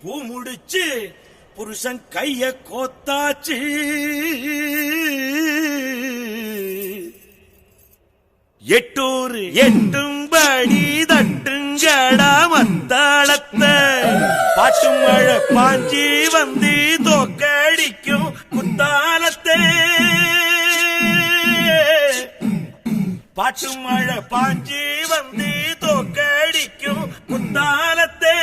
பூ முடிச்சு புருஷன் கைய கோத்தாச்சு. எட்டூர் எட்டும்படி தட்டுங்கடா மத்தாளத்தை, பாட்டு மழை பாஞ்சி வந்து தோக்கடிக்கும் குத்தாலத்தை. பாட்டு மழை பாஞ்சி வந்து தோக்கடிக்கும் குத்தாலத்தை.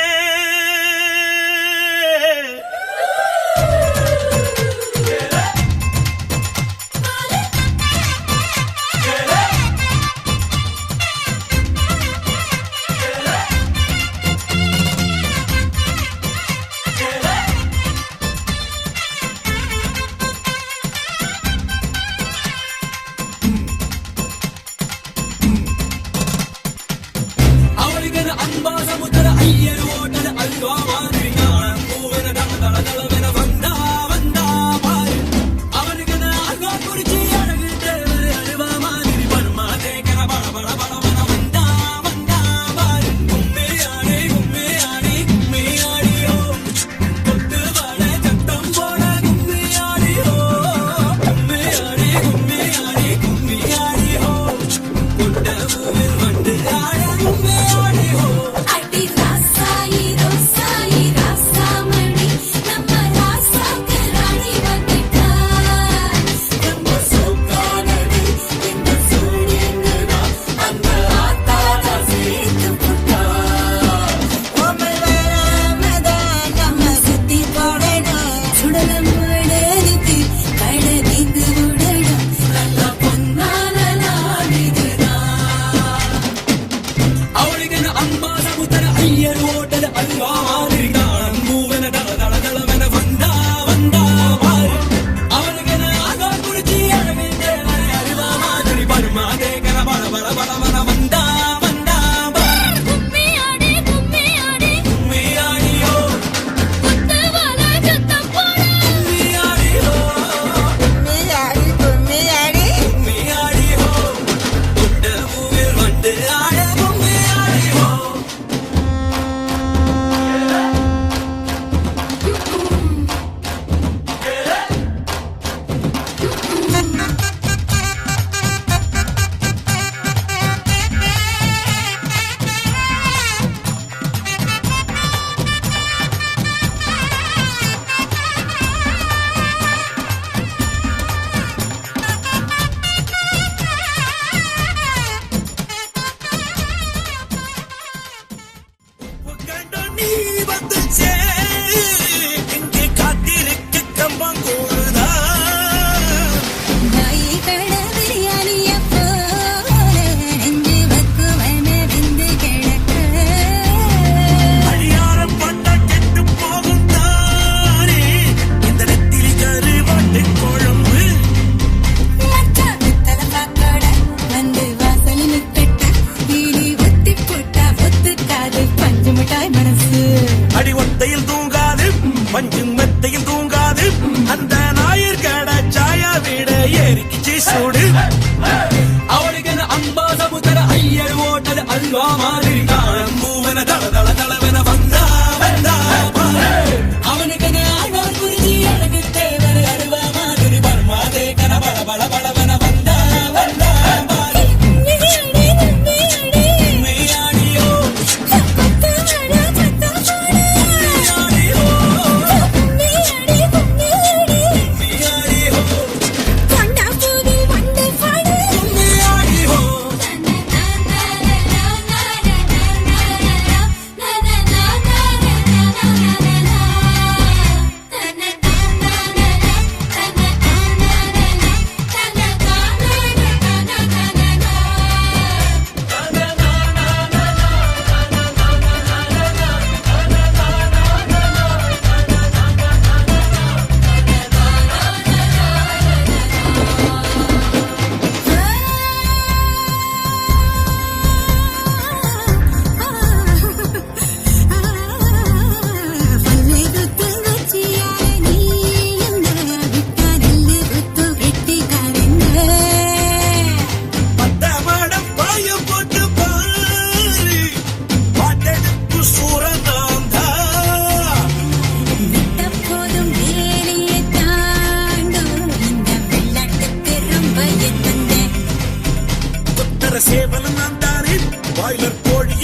அடி ஒத்தையில் தூங்காது பஞ்சு மெத்தையில் தூங்காது, அந்த ஞாயிறு கடை சாயா வீட ஏறிக்கிச்சு சூடு. அவளுக்கு அம்பா சமுத்திர ஐயர் ஓட்டல் அல்வா மாதிரி தாழம் பூவன தள தள தளவென வந்தா வந்தா அவனுக்கு ஆழ்வார் குறிஞ்சி அழகு தேவர் அருவா மாதிரி பர்மாதே கன பல பல பலவென வந்தா வந்தா na na na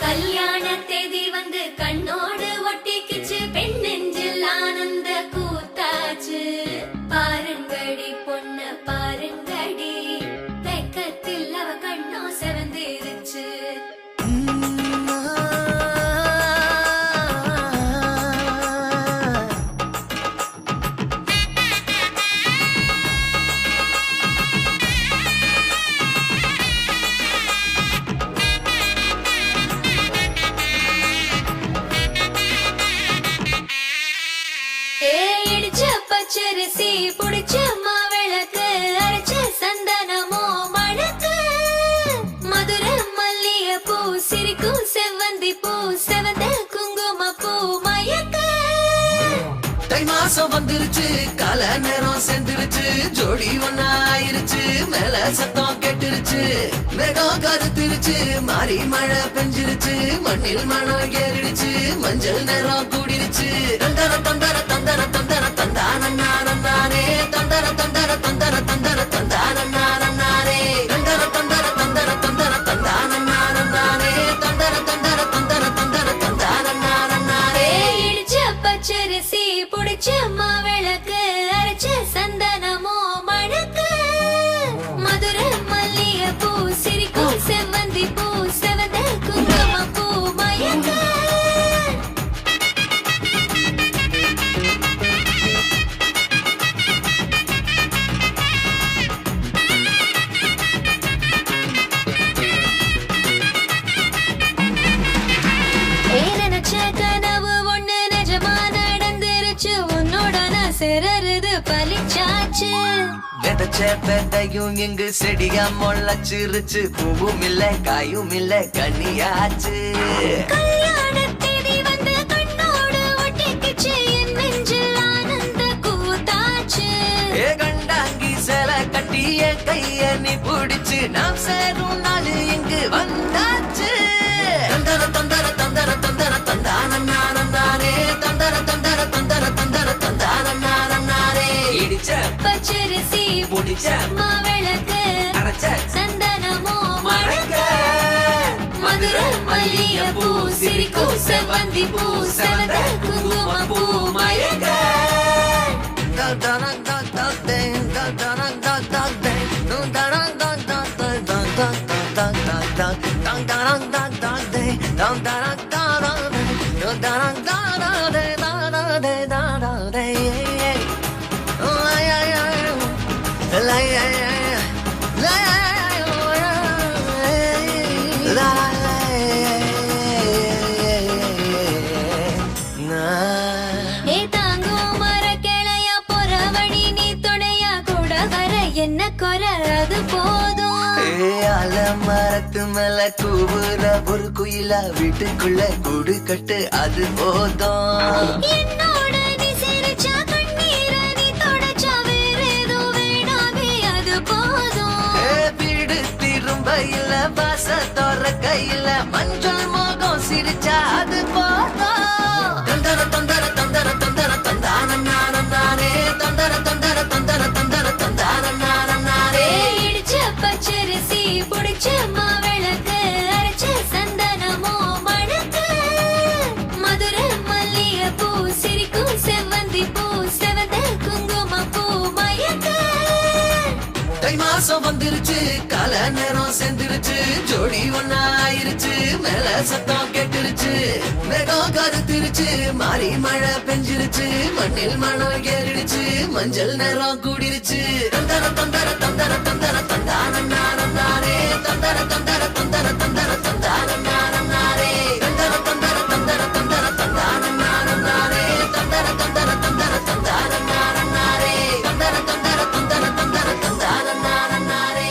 கல்யாண தேதி வந்து கண்ணோடு ஒட்டிக்கிச்சு பெண் நெஞ்சில் ஆனந்த கூத்தாச்சு பாருங்கடி பொண்ண பாருங்கடி வெக்கத்தில் அவ கண்ணோ செவந்திருச்சு பச்சரிசி புடிச்ச மாவிளக்கு அரைச்ச சந்தனமோ மணக்கு மதுர மல்லிய பூ சிரிக்கும் செவ்வந்தி பூ செவந்த குங்கும பூ மயக்க தை மாசம் வந்துருச்சு கால நேரம் செந்துருச்சு ஜோடி ஒன்னா ஆயிருச்சு மேல சத்தம் கேட்டுருச்சு மேகம் கருத்துருச்சு மாறி மழை பெஞ்சிருச்சு மண்ணில் மனம் ஏறிடுச்சு மஞ்சள் நேரம் கூடிருச்சு தந்தர தந்தர தந்தர தந்தர தந்தானே தந்தர தந்தர தந்தர தந்தர தந்தானே தந்தர தந்தர தந்தர தந்தர தந்தானே தந்தர தந்தர தந்தர தந்தர தந்தானே இடிச்ச பச்சரிசி புடிச்ச மாவிளக்கு அரைச்ச சந்தனமோ மணக்கு மதுர மல்லிய பூ சிரிக்கும் செவ்வந்தி பூ செவந்த குங்கும பூ மயக்க கனவு ஒண்ணு நிஜமா நடந்துருச்சு உன்னோட நான் சிறருது பலிச்சாச்சு விதைச்ச விதையும் இங்கு செடியா முளைச்சிருச்சு பூவும் இல்ல காயும் இல்ல கனியாச்சு கல்யாண தேதி வந்து கண்ணோடு ஒட்டிக்கிச்சு என் நெஞ்சில் ஆனந்த கூத்தாச்சு ஏ கண்டாங்கி சில கட்டிய கைய நீ பிடிச்சு நாம் சேரும் நாள் இங்கு வந்தாச்சு தந்தர தந்தர தந்தர தந்தர தந்தானே தந்தர தந்தர தந்தர தந்தர தந்தானே இடிச்ச பச்சரிசி புடிச்ச மாவிளக்கு அரைச்ச சந்தனமோ மணக்க மதுர மல்லிய பூ சிரிக்கும் செவ்வந்தி பூ செவந்த குங்கும பூ மயக்க ஏ தாங்கும் மர கிளையா பொறவழி நீ துணையா கூட வர என்ன குறை அது போதும் மரத்து மேல கூவுற ஒரு குயிலா வீட்டுக்குள்ள கூடு கட்டு அது போதும் என்னோட நீ சிரிச்சா கண்ணீர நீ தொடச்சா வேற ஏதோ வேணாமே அது போதும் வீடு திரும்ப இல்ல வாச தோற கையில மஞ்சள் மோகம் சிரிச்சா அது போதும் தந்தர தந்தர தந்தர தந்தர தந்தானே தந்தர தந்தர தந்தர தந்தர தந்தானே இடிச்ச பச்சரிசி புடிச்ச மாவிளக்கு அரைச்ச சந்தனமோ மணக்கு மதுர மல்லிய பூ சிரிக்கும் செவ்வந்தி பூ செவந்த குங்கும பூ மயக்க தை மாசம் வந்துருச்சு கால நேரம் செந்துருச்சு ஜோடி ஒன்னா ஆயிருச்சு மேல சத்தம் கேட்டுருச்சு மேகம் கருத்துருச்சு மாறி மழை பெஞ்சிருச்சு மண்ணில் மனம் ஏறிடுச்சு மஞ்சள் நேரம் கூடிருச்சு தந்தர தந்தர தந்தர தந்தர தந்தானே தந்தர தந்தர தந்தர தந்தர தந்தானே தந்தர தந்தர தந்தர தந்தர தந்தானே தந்தர தந்தர தந்தர தந்தானே தந்தர தந்தர தந்தர தந்தர தந்தானே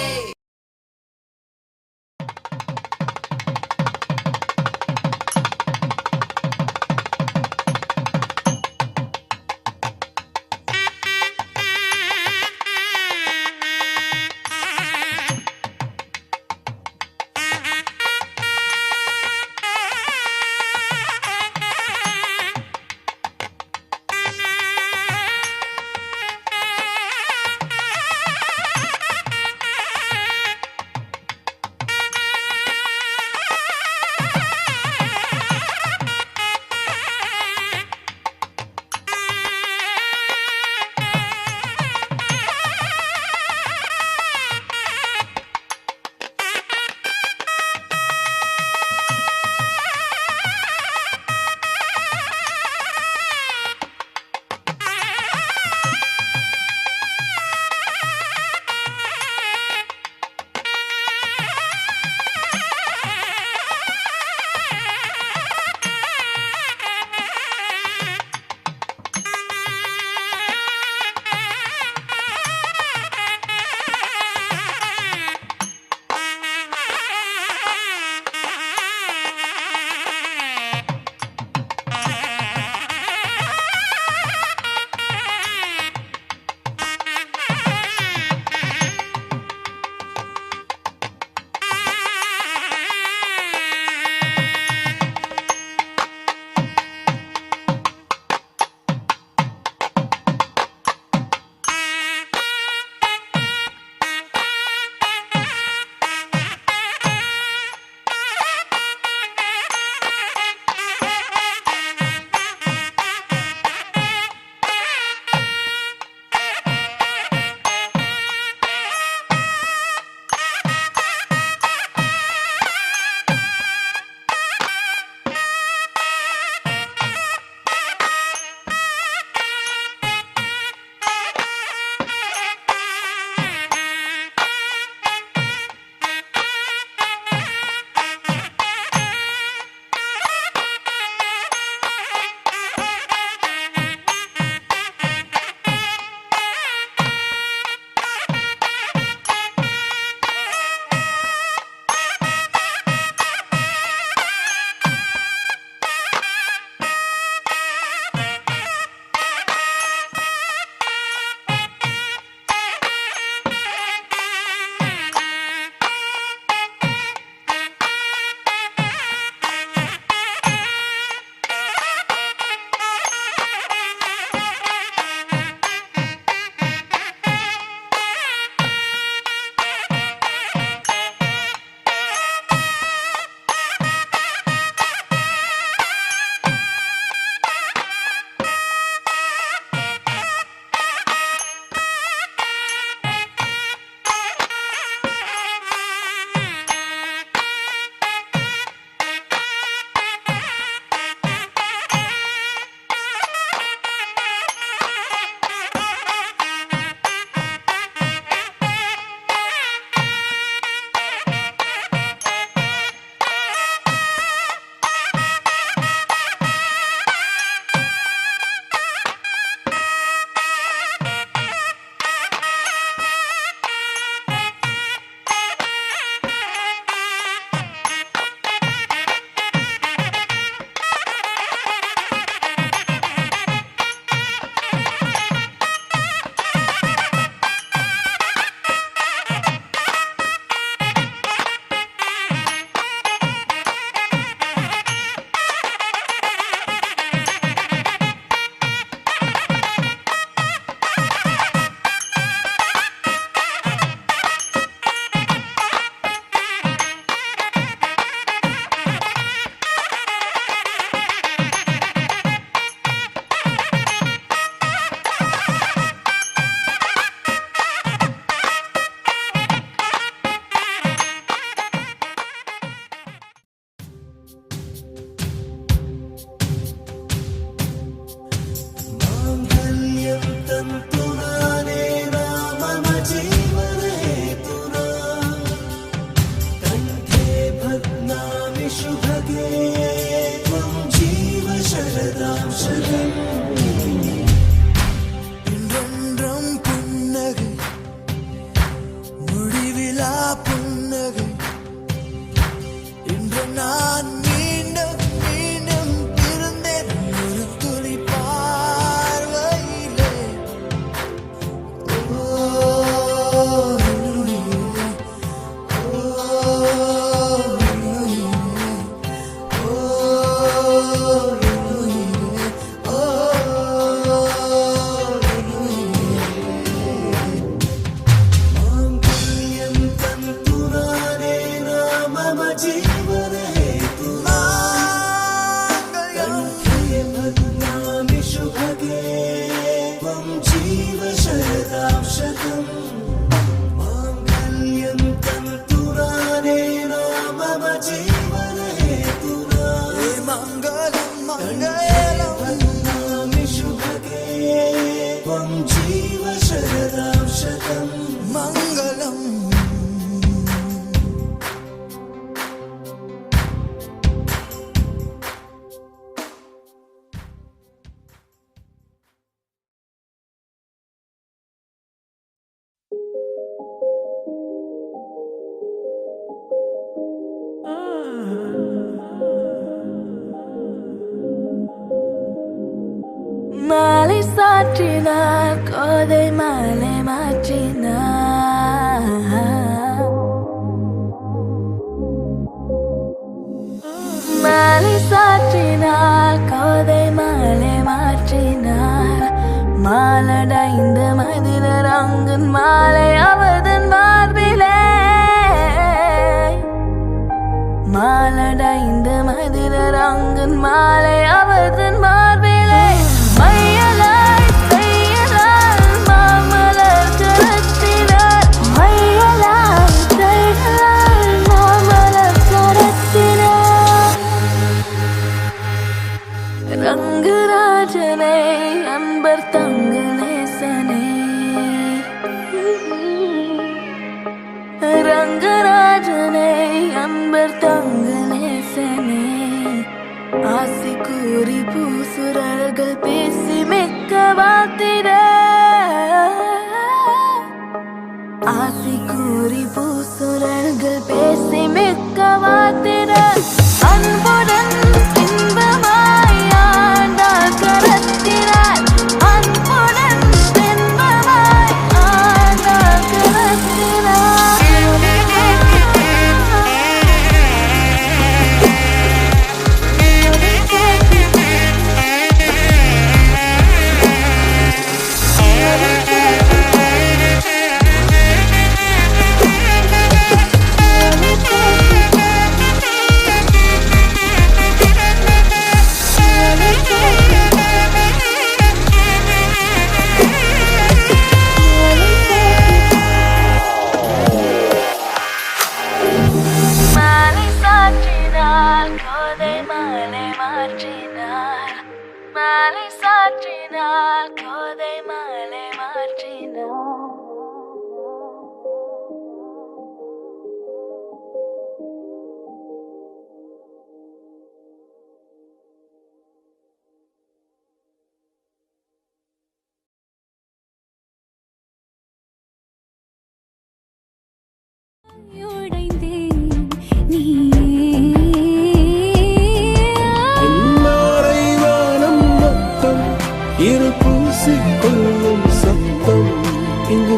ஜீவ சரதாம் சதம் இன்றென்றும் புன்னகை முடிவிலா புன்னகை இன்று நான் மீண்டும் மீண்டும் பிறந்தேன் ஒரு துளி பார்வையிலே जीव शरदां शतं मङ्गलम् மாலை சாற்றினார் கோதை மாலை மாற்றினார் மாலை சாற்றினார் கோதை மாலை மாற்றினார் மாலடைந்த மதிலர் அங்கன் மாலை அவதன் மார்பிலே மாலடைந்த மதிலர் அங்கன் மாலை அவதன் மார்பிலே மையலாய் செய்யலால் மாமலர் கரத்தினார் மையலாய் செய்யலால் மாமலர் கரத்தினார் ரங்கராஜனே அன்பர் தங்கு நேசனே ரங்கராஜனே அன்பர் தங்கு நேசனே ஆசை கூறி பூசுரர்கள் பேசி மிக்க வாத்திட ஆசை கூறி பூசுரர்கள் பேசி மிக்க வாத்திட அன்புடன் இன்பமாய் ஆண்டாள் கரத்தினார் அன்புடன் இன்பமாய் ஆண்டாள் கரத்தினார் மாலை சாற்றினார் கோதை மாலை மாற்றினார் மாலை சாற்றினார் கோதை மாலை மாற்றினார் இரு பூசிக்கொள்ளும் சத்தம் இங்கு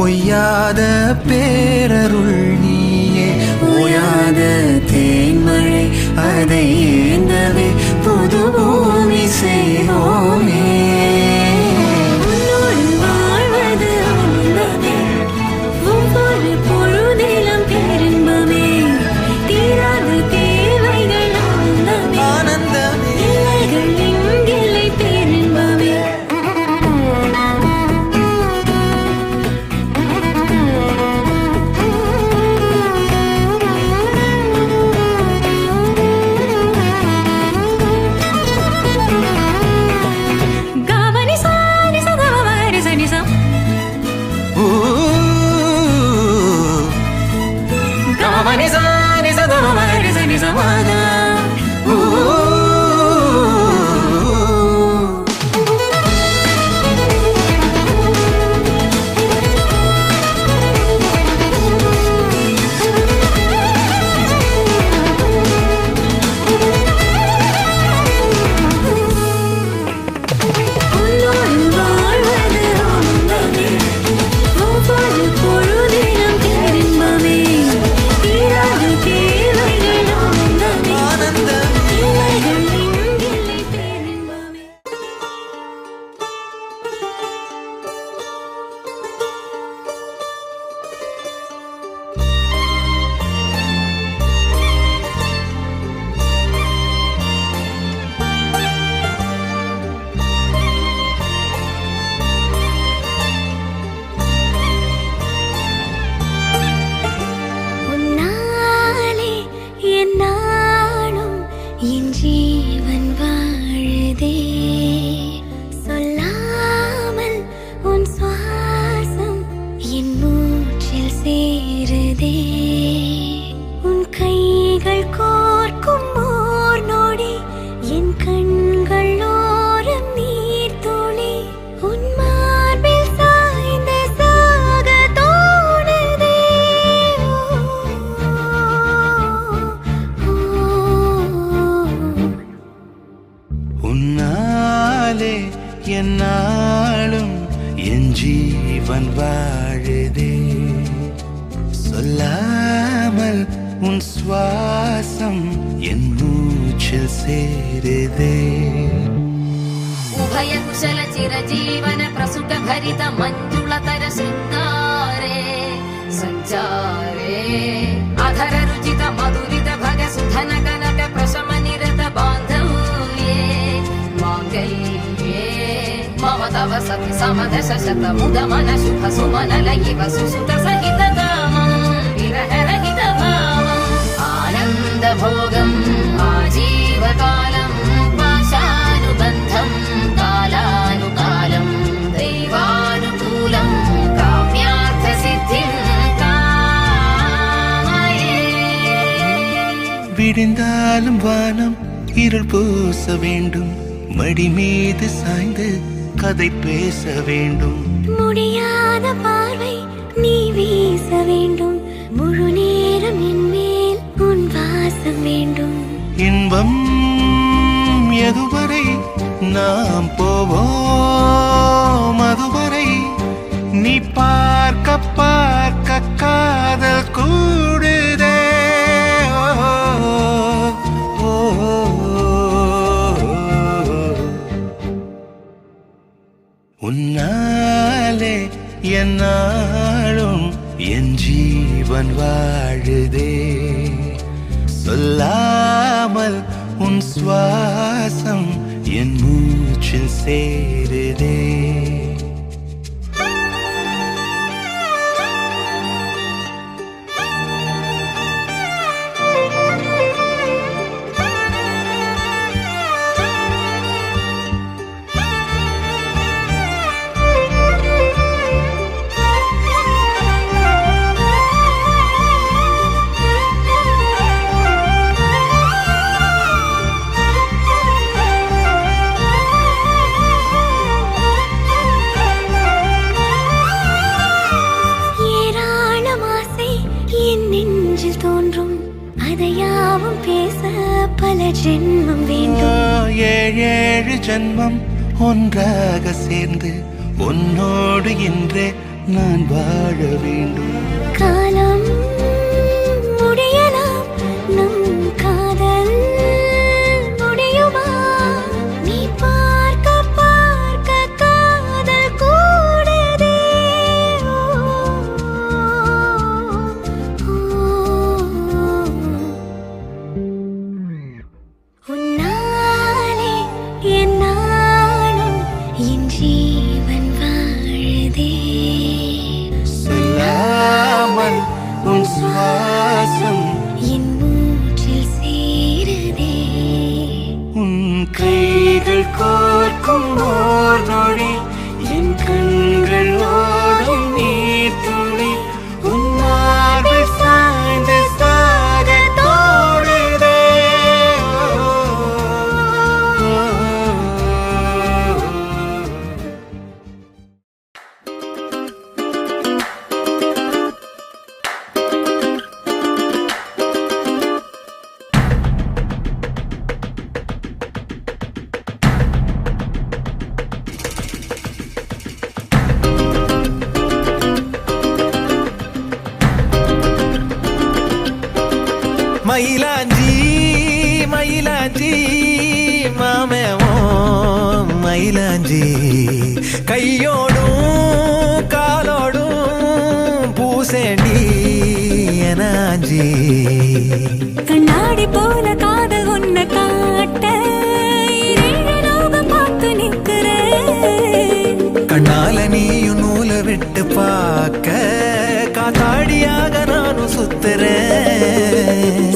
பொய்யாத பேரருள் நீயே ஓயாத தேன்மழை அதை ஏந்தவே புது பூமி செய்வோமே என்னாலும் என் ஜீவன் வாழுதே சொல்லாமல் உன் சுவாசம் என் மூச்சில் சேருதே उभय कुशल चिरजीवन प्रसुत भरित मंजुलतर शृंगारे संचारे अधर रुचित मधुरित भग सुधन कनक प्रशम निरत बांधव्ये मांगल्ये मम तव सति समदश शत मुद मन शुभ सुमन लयिव सुसुत सहित कामं विरह रहित भावं आनंद भोगं आजीवकालं पाशानुबन्धं कालानुकालं दैवानुकूलं काम्यार्थ सिद्धिं कामये விடிந்தாலும் வானம் இருள் பூச வேண்டும் மடி மீது சாய்ந்து கதை பேச வேண்டும் முடியாத பார்வை நீ வீச வேண்டும் முழு நேரம் என் மேல் உன் வாசம் வேண்டும் இன்பம் எதுவரை நாம் போவோம் அதுவரை நீ பார்க்க பார்க்க காதல் கூடுதே உன்னாலே என்னாலும் என் ஜீவன் வாழுதே சொல்லாமல் உன் சுவாசம் என் மூச்சில் சேருதே ஜென்மம் வேண்டும் ஏழேழு ஜென்மம் ஒன்றாக சேர்ந்து உன்னோடு இன்றே நான் வாழ வேண்டும். காலம் முடியலாம், நம் காதல் முடியுமா? நீ பார்க்க பார்க்க காதல் கூடுதே. உன்னாலே என் நாளும் என் ஜீவன் வாழுதே. சொல்லாமல் உன் சுவாசம் என் மூச்சில் சேருதே. உன் கைகள் கோர்க்கும் ஓர் நொடி என் கண்கள் ஓடும் நீர் துளி உன் மார்பில் சாய்ந்து சாக தோடுதே. மயிலாஞ்சி மயிலாஞ்சி மாமேவோ மயிலாஞ்சி கையோடும் காலோடும் பூசேண்டி எனாஞ்சி கண்ணாடி போல காதல் உன்னை காட்ட இரண்டு லோகம் பார்த்து நிற்கிறேன். கண்ணால நீயும் நூலை விட்டு பார்க்க காத்தாடியாக நானும் சுத்துறேன்.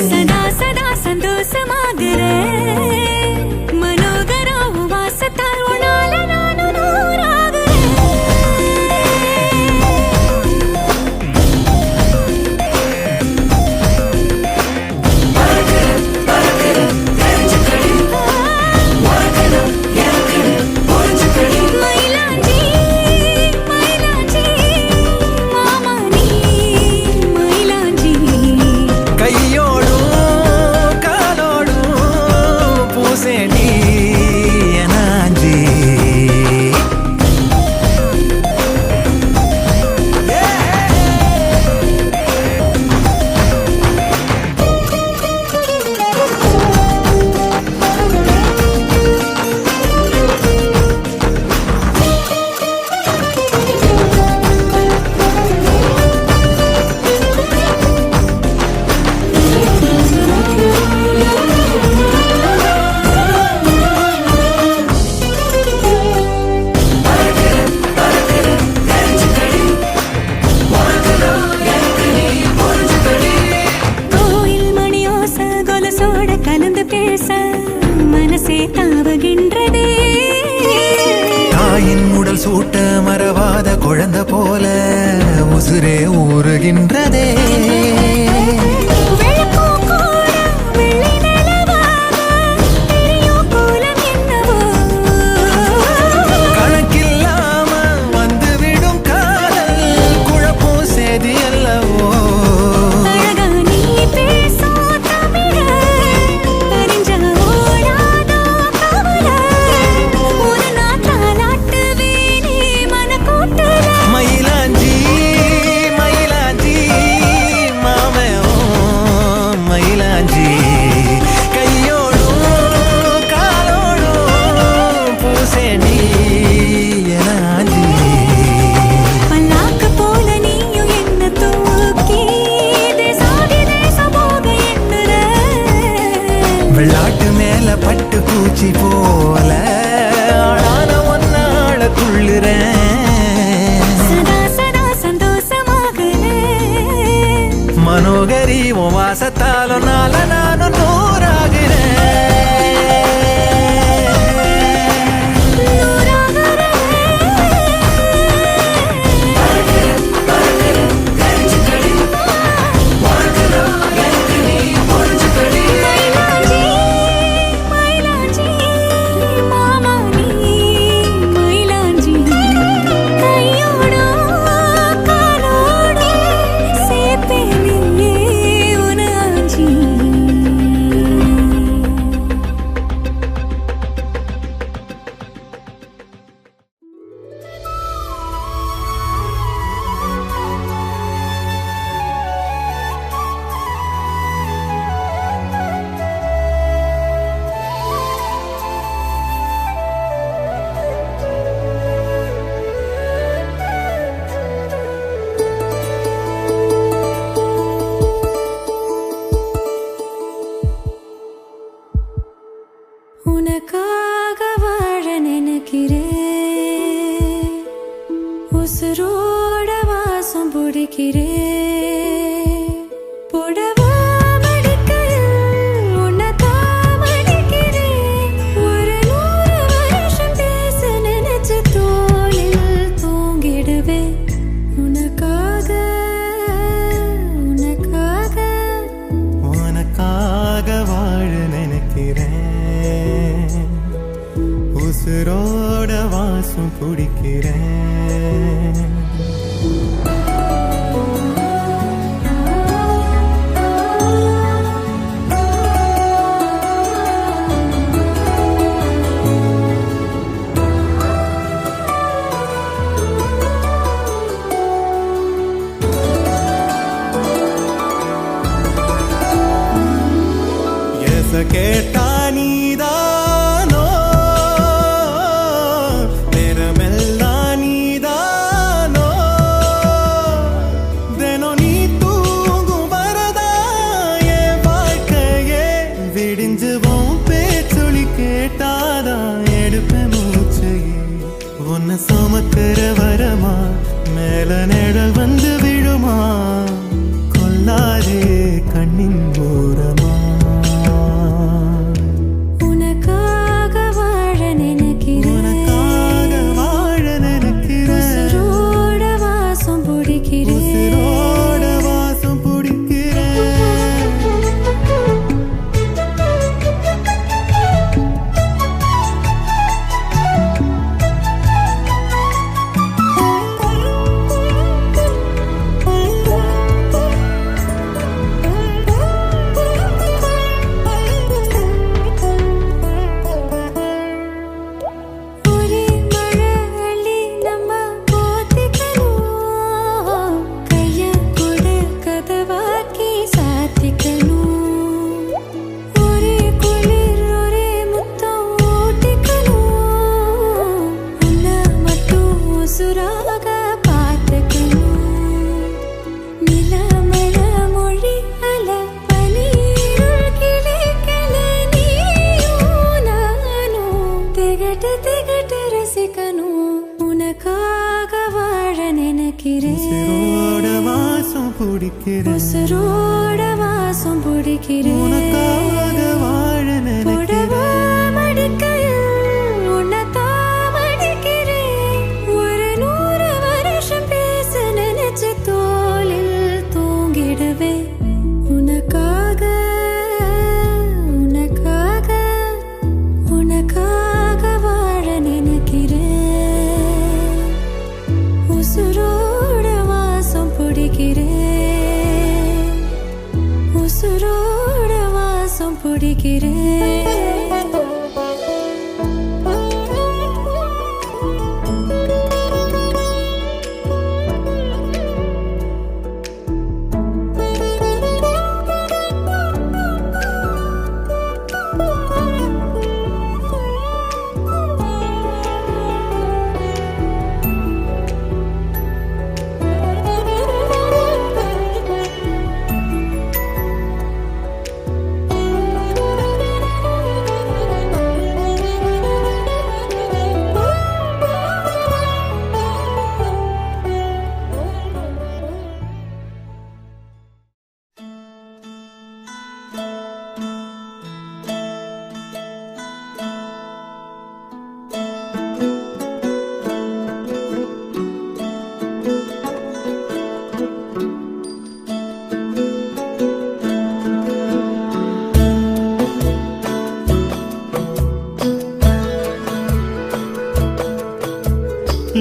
சதா சதா சந்தோஷமாகிறேன். மனோகரா உன் வாசத்தால் உன்னால நானும் நூறாகிறேன். மயிலாஞ்சி மயிலாஞ்சி மாமா நீ மயிலாஞ்சி. கையோடும் காலோடும் பூசேண்டி எனாஞ்சி கோயில் மணியோச கொலசோட கலந்து பேச மனசே தாவுகின்றதே. தாயின் உடல் சூட்ட மறவாத குழந்தை போல உசுரே ஊறுகின்றதே. வெள்ளப்பூ கூட வெள்ளை நிலவாக தெரியும் கோலம் என்னவோ. கணக்கில்லாம வந்துவிடும் காதல் குழப்பம் சேதி அல்லவோ. அழகா நீ பேசும் தமிழ அறிஞ்ச ஓடாதோ கவல. ஒரு நாள் தாலாட்டுவேனே மனக்கூட்டுல. மயிலாஞ்சி மயிலாஞ்சி மாமேவோ மயிலாஞ்சி கையோடும் காலோடும் பூசேண்டி எனாஞ்சி பல்லாக்கு போல நீயும் என்ன தூக்கி தேசாதி தேசம் போக எண்ணுற. வெள்ளாட்டு மேல பட்டு பூச்சி போல ஆளான ஒன்னாள துள்ளுறேன். சதா சதா சந்தோஷமாகிறேன். மனோகரி உன் வாசத்தாலும் நால நானும் நூறாகிறேன். கையோட காலோட சேர்ப்பேனே உனாஞ்சி. உனக்காக வாழ நினைக்கிறேன் உசுரோட வாசம் பிடிக்கிறேன் புடவா மடிக்கையில் உன்னை தாமடிக்கிறேன் ஒரு 100 வருஷம் பேச நினைச்சு தோளில் தூங்கிடுவேன் உனக்காக உனக்காக உனக்காக வாழ நினைக்கிறேன் உசுரோட வாசம் பிடிக்கிறேன் கேட்டா நீதானோ நேரமெல்லாம் நீதானோ தினம் நீ தூங்கும் வரதா என் வாழ்க்கையே விடிஞ்சுவோம் பேச்சொலி கேட்டாதான் எடுப்பேன் மூச்சையே உன்னை சுமக்கிற வரமா மேல நிழல் வந்து விழுமா கொல்லாதே கண்ணின் ஓரமா உசுரோட வாசம் பிடிக்கிறேன் உனக்காக வாழ நினைக்கிறேன் மடிக்கையில் உன்னை தாமடிக்கிறேன் ஒரு 100 வருஷம் பேச நினைச்சு தோளில் தூங்கிடுவேன் உனக்காக உனக்காக உனக்காக வாழ நினைக்கிறேன் உசுரோட வாசம் பிடிக்கிறேன் உசுரோட வாசம் பிடிக்கிறேன்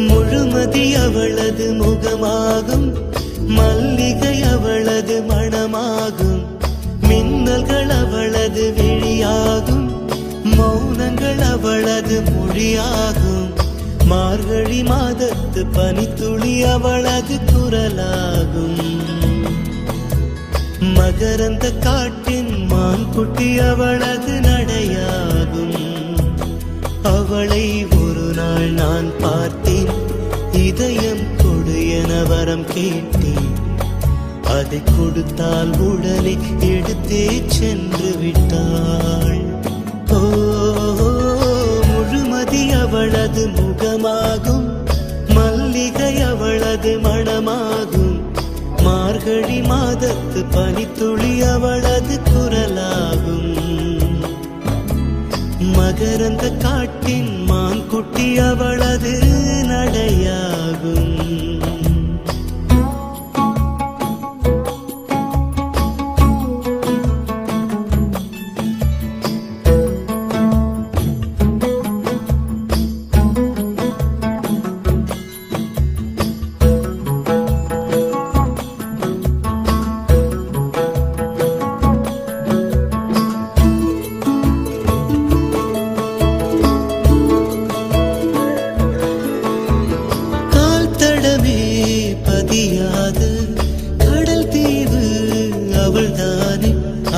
முழுமதி அவளது முகமாகும் மல்லிகை அவளது மணமாகும் மின்னல்கள் அவளது விழியாகும் மௌனங்கள் அவளது மொழியாகும் மார்கழி மாதத்து பனித்துளி அவளது குரலாகும் மகரந்த காட்டின் மான்குட்டி அவளது நடையாகும் அவளை ஒரு நாள் நான் பார்த்தேன் இதயம் கொடு என வரம் கேட்டேன் அதை கொடுத்தால் உடலை எடுத்தே சென்று விட்டாள் ஓ முகமாகும், மல்லிகை அவளது மணமாகும், மார்கழி மாதத்து பனித்துளி அவளது குரலாகும். மகரந்த காட்டின் மான்குட்டி அவளது நடையாகும்.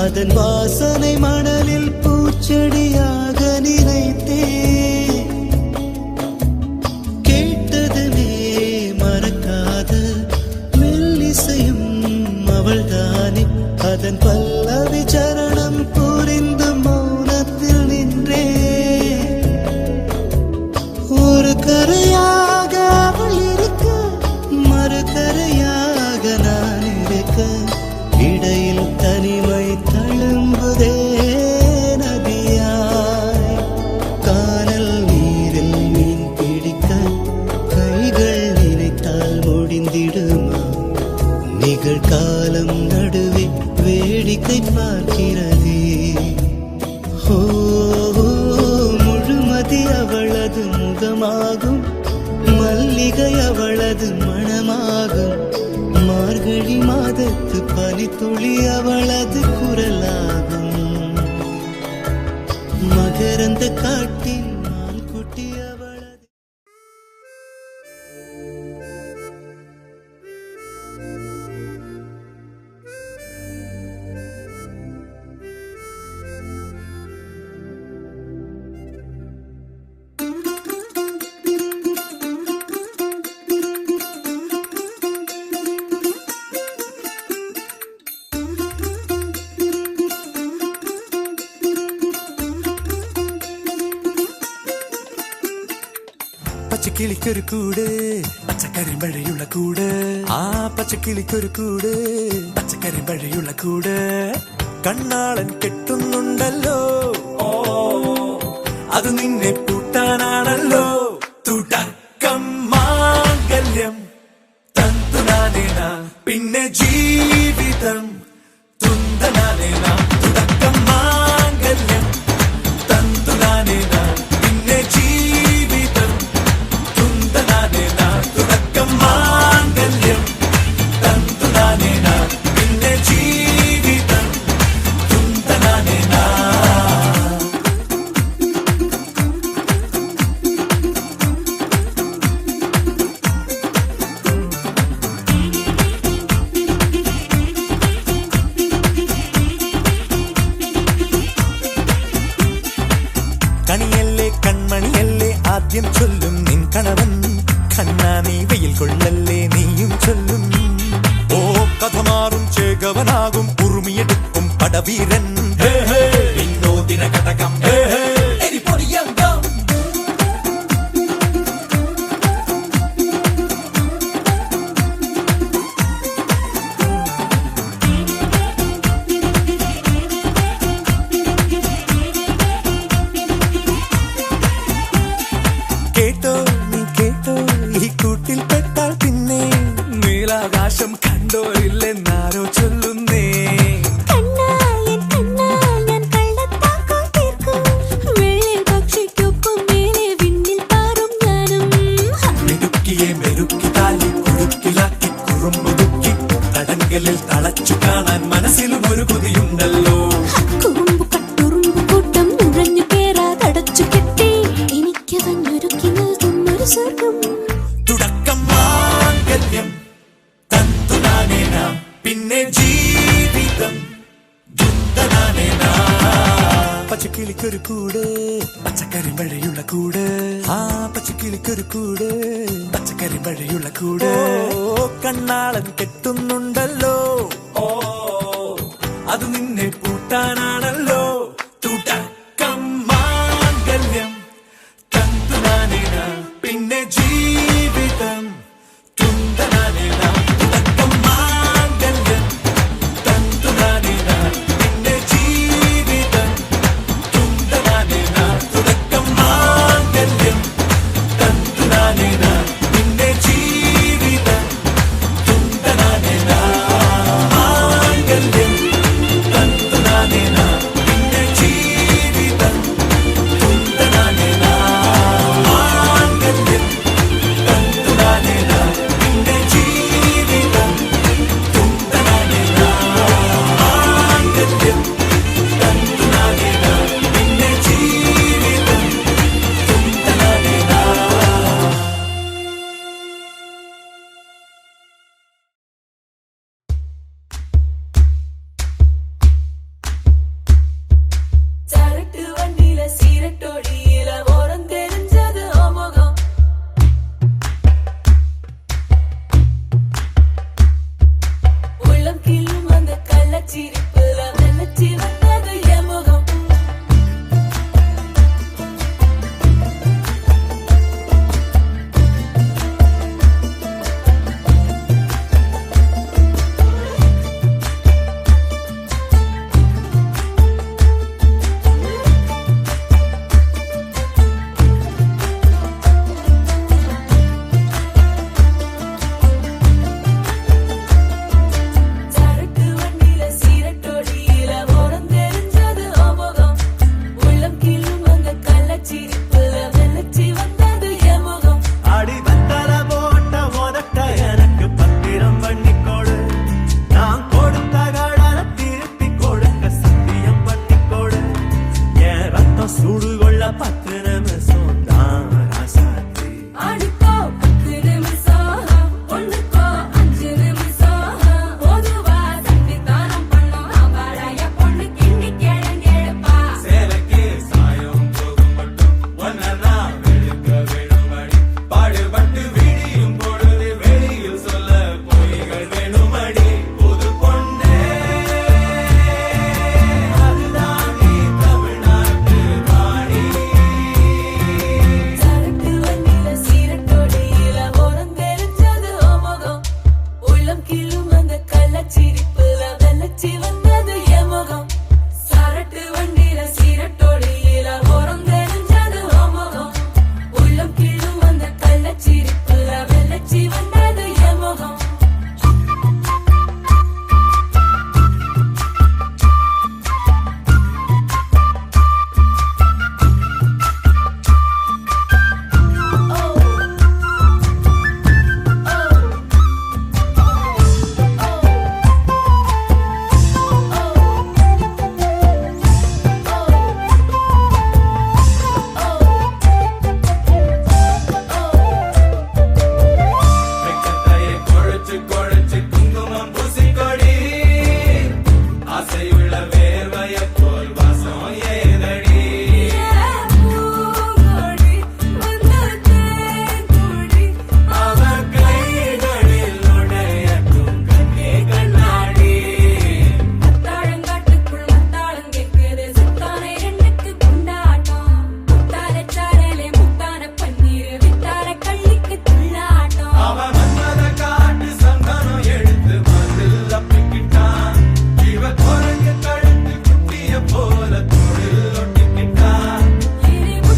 அதன் வாசனை மணலில் பூச்செடியாக நினைத்தே, கேட்டதுமே மறக்காத மெல்லிசையும் அவள்தானே. அதன் பல்லவி சரணம் புரிந்து மௌனத்தில் நின்றே, ஒரு கரையாக அவள் இருக்க, மறுகரையாக நான் இருக்க, இடையில் தனிமை தழும்புதே நதியாய். கானல் நீரில் மீன் பிடிக்க கைகள் நினைத்தால் முடிந்திடுமா? நிகழ்காலம் நடுவே வேடிக்கை பார்க்கிறதே. ஓ, முழுமதி அவளது முகமாகும், மல்லிகை அவளது மணமாகும், மார்கழி மாதத்து பனித்துளி அவளது குரலாகும். மகரந்த காட்டின் மான்குட்டி அவளது. പച്ചക്കിളിക്കൊരു കൂട്, പച്ചക്കരിമ്പഴയുള്ള കൂട്. ആ പച്ചക്കിളിക്കൊരു കൂട്, പച്ചക്കരിമ്പഴയുള്ള കൂട്. കണ്ണാളൻ കെട്ടുന്നുണ്ടല്ലോ, അത് നിന്നെ പൂട്ടാനാണല്ലോ. തുടക്കം മാംഗല്യം തന്തുനാനേന, പിന്നെ ജീവിതം തുന്തനാനേന. തുടക്കം മാംഗല്യം തന്തുനാനേന, പിന്നെ ജീവിതം തുന്തനാനേന. തുടക്കം മാംഗല്യം തന്തുനാനേന, പിന്നെ ജീവിതം തുന്തനാനേന. കണിയല്ലേ കൺമണിയല്ലേ ആദ്യം ചൊല്ലും നിൻ കണവൻ. കണ്ണാ നീ വെയിൽ കൊള്ളല്ലേ നീയും ചൊല്ലും. ഓ കഥ മാറും ചേകവനാകും ഉറുമിയെടുക്കും പടവീരൻ. വിനോദിന കടകം എരിപൊടിയങ്കം. കേട്ടോ നീ കേട്ടോ, ഈ കൂട്ടിൽ പെട്ടാൽ പിന്നെ നീലാകാശം കണ്ടോരില്ലെന്നാരോ ചൊല്ലുന്നേ. മിടുക്കിയെ മെരുക്കി താലി കുടുക്കിലാക്കി കുറുമ്പുതുക്കി തടങ്കലിൽ തളച്ചു കാണാൻ മനസ്സിലും ഒരു കൊതിയുണ്ടല്ലോ. തുടക്കം മാംഗല്യം തന്തുനാനേന, പിന്നെ ജീവിതം ദുന്തനാനേന. പച്ചക്കിളിക്കൊരു കൂട്, പച്ചക്കരിമ്പഴയുള്ള കൂട്. ആ പച്ചക്കിളിക്കൊരു കൂട്, പച്ചക്കരിമ്പഴയുള്ള കൂട്. കണ്ണാളൻ കെട്ടുന്നുണ്ടല്ലോ, അത് നിന്നെ പൂട്ടാനാണല്ലോ. തുടക്കം മാംഗല്യം തന്തുനാനേന,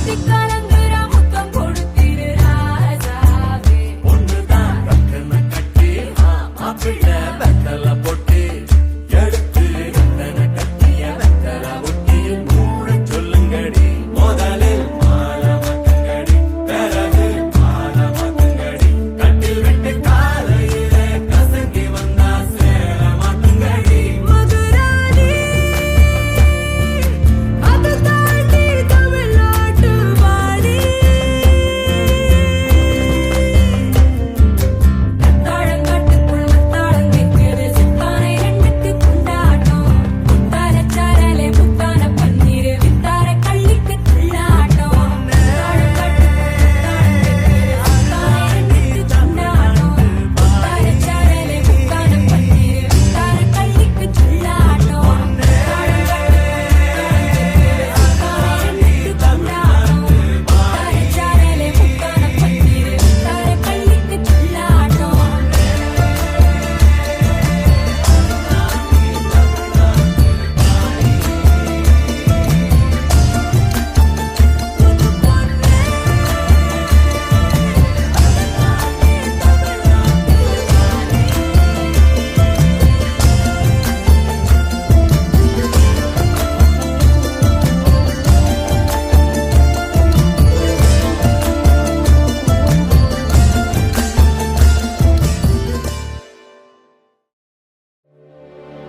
சுத்தி கலங்குறா முத்தம் கொடுத்திரு ராஜாவே ஒண்ணுதான் ரக்கன கட்டி மாப்பிள்ள வெத்தல பொட்டி எடுத்து ரத்தன கட்டிய வெத்தல பொட்டியில் மூட சொல்லுங்கடி முதலில் மாலை மாத்துங்கடி பிறகு மாலை மாத்துங்கடி கட்டில் விட்டு காலையில கசங்கி வந்தா சேர மாத்துங்கடி மதுராணி அது தாண்டி தமிழ்நாட்டு வாடி தாழங்காட்டுக்குள் தாளம் கேட்குது சித்தானை ரெண்டுக்கு கொண்டாட்டம் புத்தார சாரலே புத்தான பன்னீர் வித்தார கள்ளிக்கு துள்ளாட்டம் தாழங்காட்டுக்குள் தாளம் கேட்குது சித்தானை ரெண்டுக்கு கொண்டாட்டம் புத்தார சாரலே புத்தான பன்னீர் வித்தார கள்ளிக்கு துள்ளாட்டம்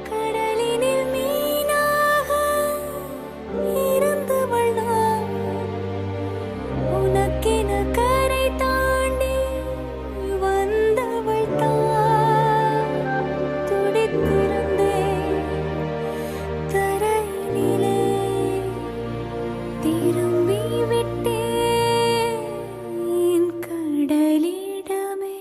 கடலினில் மீனாக இருந்தவள் நான் உனக்கென கரை தாண்டி வந்தவள் தான் துடித்திருந்தேன் தரையினிலே திரும்பி விட்டேன் என் கடலிடமே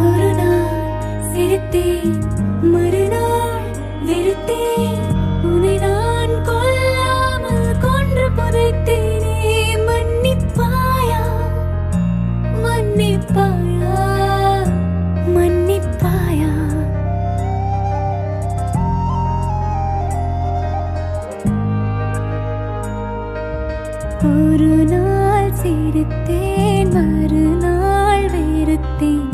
ஒரு நாள் சிரித்தேன் மறுநாள் வெறுத்தேன் உன்னை நான் கொல்லாமல் கொன்று புதைத்தேனே மன்னிப்பாயா மன்னிப்பாயா மன்னிப்பாயா ஒரு நாள் சிரித்தேன் மறுநாள் வெறுத்தேன்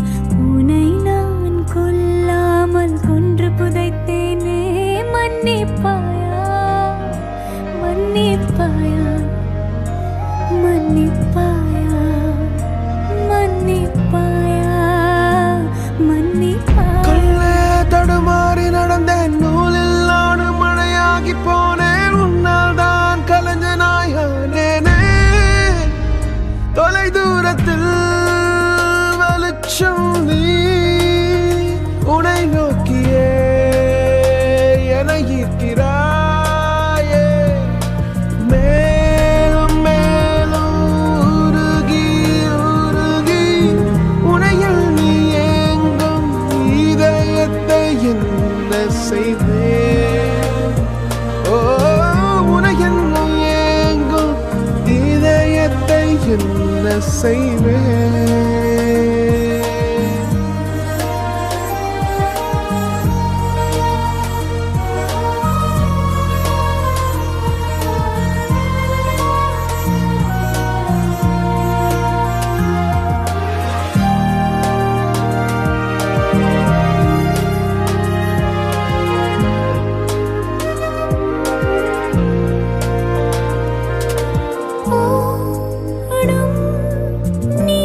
உன்னை நான் கொல்லாமல் கொன்று புதைத்தேனே மன்னிப்பாயா மன்னிப்பாயா மன்னிப்பாயா மன்னிப்பாயா மன்னிப்பாயா தடுமாறி நடந்தேன் நூலில் நானும் மழையாகி போனேன் உன்னால் தான் கலைஞனாயானேனே தொலை தூரத்தில் வெளிச்சம் நீ உனை நோக்கியே என ஈர்க்கிறாயே மேலும் மேலும் உருகி உருகி உனையில் நீ எங்கும் இதயத்தை என்ன செய்தேன் ஓ உனையில் நீ எங்கும் இதயத்தை என்ன செய்வேன் ஓடும் நீ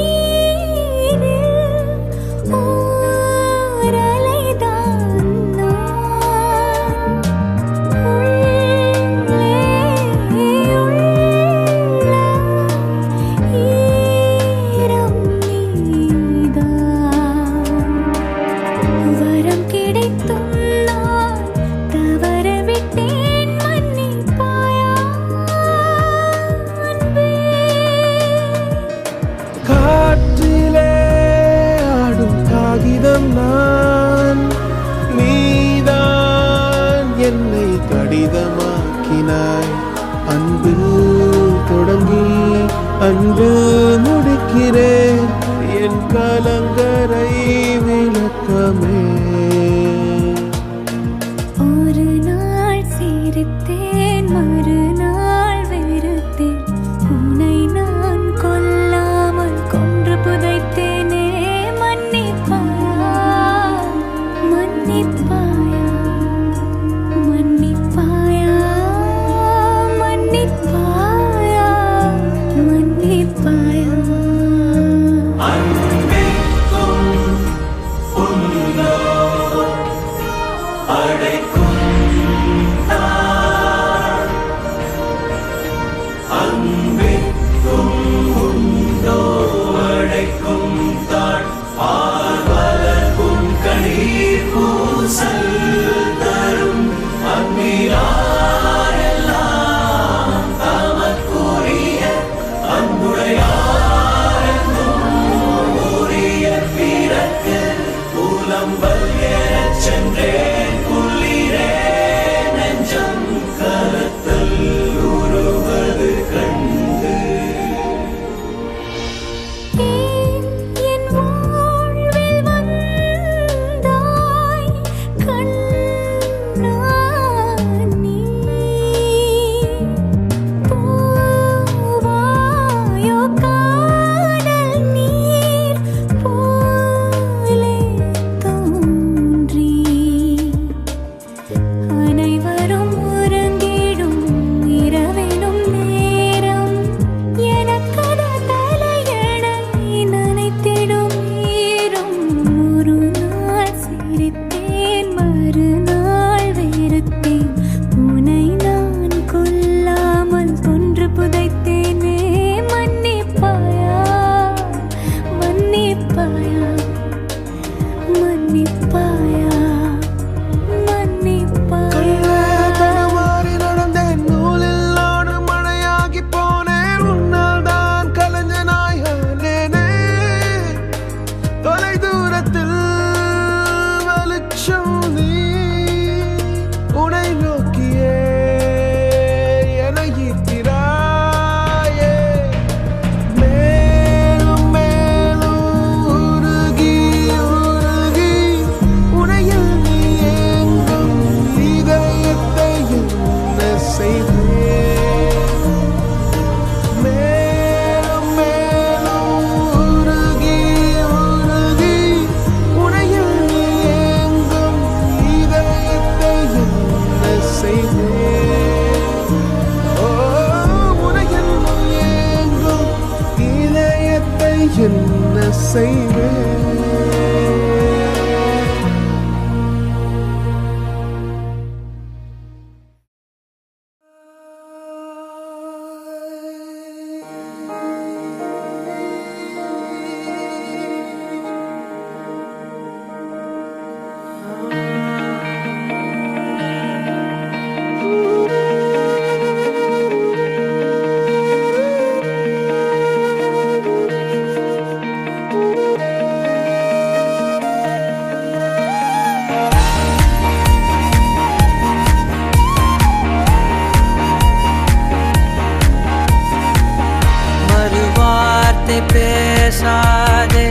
அன்று முடிக்கிறேன் என் கலங்கரை விளக்கமே. ஒரு நாள் சிரித்தேன், மறுநாள் வெறுத்தேன். உன்னை நான் கொல்லாமல் கொன்று புதைத்தேனே. மன்னிப்பாயா, மன்னிப்பாயா, மன்னிப்பாயா, மன்னிப்பாயா, மன்னிப்பாயா. என்ன செய்வேன்? பேசாதே